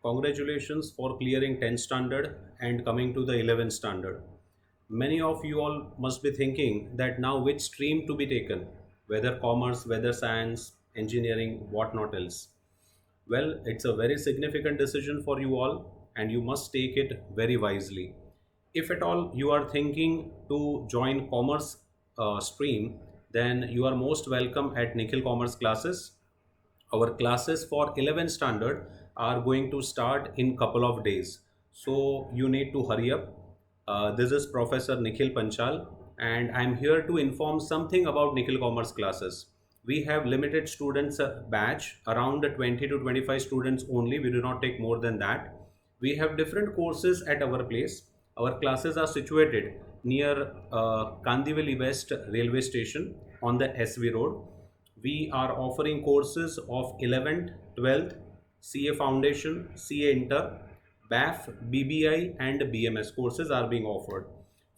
Congratulations for clearing 10th standard and coming to the 11th standard. Many of you all must be thinking that now which stream to be taken, whether commerce, whether science, engineering, what not else. Well, it's a very significant decision for you all and you must take it very wisely. If at all you are thinking to join commerce stream, then you are most welcome at Nikhil Commerce classes. Our classes for 11th standard are going to start in couple of days, so you need to hurry up. This is Professor Nikhil Panchal and I'm here to inform something about Nikhil Commerce classes. We have limited students batch, around 20 to 25 students only. We do not take more than that. We have different courses at our place. Our classes are situated near Kandivali West railway station on the SV road. We are offering courses of 11th, 12th, CA Foundation, CA Inter, BAF, BBI and BMS courses are being offered.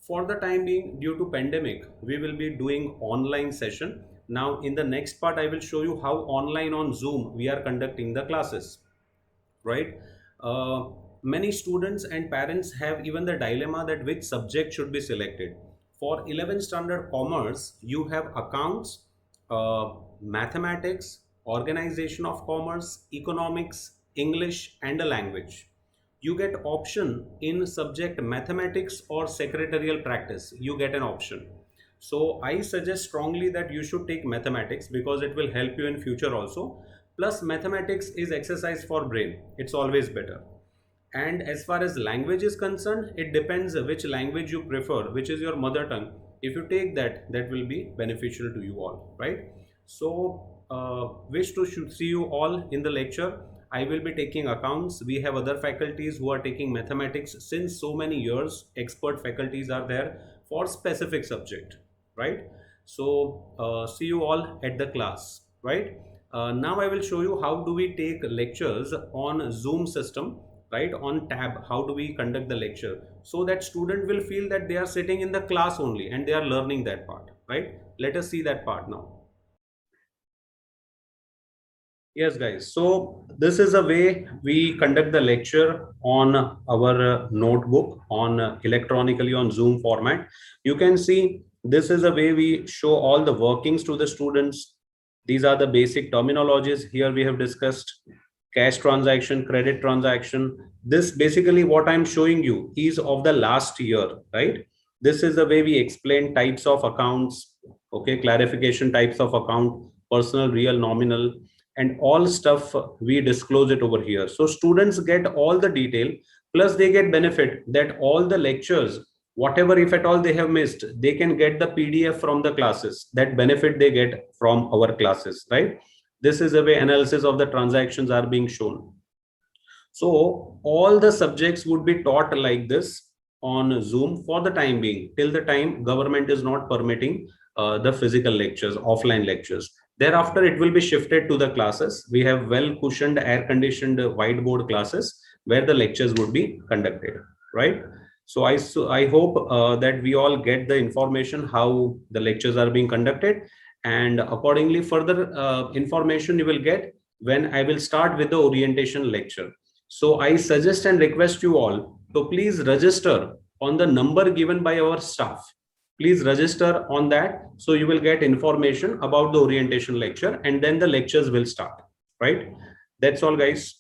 For the time being, due to pandemic, we will be doing online session. Now in the next part, I will show you how online on Zoom we are conducting the classes, right? Many students and parents have even the dilemma that which subject should be selected. For 11th standard commerce, you have accounts, mathematics, organization of commerce, economics, English and a language. You get option in subject mathematics or secretarial practice. You get an option. So I suggest strongly that you should take mathematics because it will help you in future also. Plus mathematics is exercise for brain. It's always better. And as far as language is concerned, it depends which language you prefer, which is your mother tongue. If you take that, that will be beneficial to you all, right? So wish to see you all in the lecture. I will be taking accounts. We have other faculties who are taking mathematics since so many years. Expert faculties are there for specific subject, right? So see you all at the class, right? Now I will show you how do we take lectures on Zoom system, right? On tab, how do we conduct the lecture so that student will feel that they are sitting in the class only and they are learning that part, right? Let us see that part now. Yes, guys. So this is a way we conduct the lecture on our notebook on electronically on Zoom format. You can see this is a way we show all the workings to the students. These are the basic terminologies. Here we have discussed cash transaction, credit transaction. This basically what I'm showing you is of the last year, right? This is the way we explain types of accounts, okay, clarification types of account, personal, real, nominal, and all stuff we disclose it over here. So students get all the detail, plus they get benefit that all the lectures, whatever if at all they have missed, they can get the PDF from the classes. That benefit they get from our classes, right? This is the way analysis of the transactions are being shown. So all the subjects would be taught like this on Zoom for the time being, till the time government is not permitting the physical lectures, offline lectures. Thereafter, it will be shifted to the classes. We have well cushioned, air conditioned whiteboard classes where the lectures would be conducted, right? So I hope that we all get the information how the lectures are being conducted, and accordingly further information you will get when I will start with the orientation lecture. So I suggest and request you all to please register on the number given by our staff. Please register on that so you will get information about the orientation lecture and then the lectures will start, right? That's all, guys.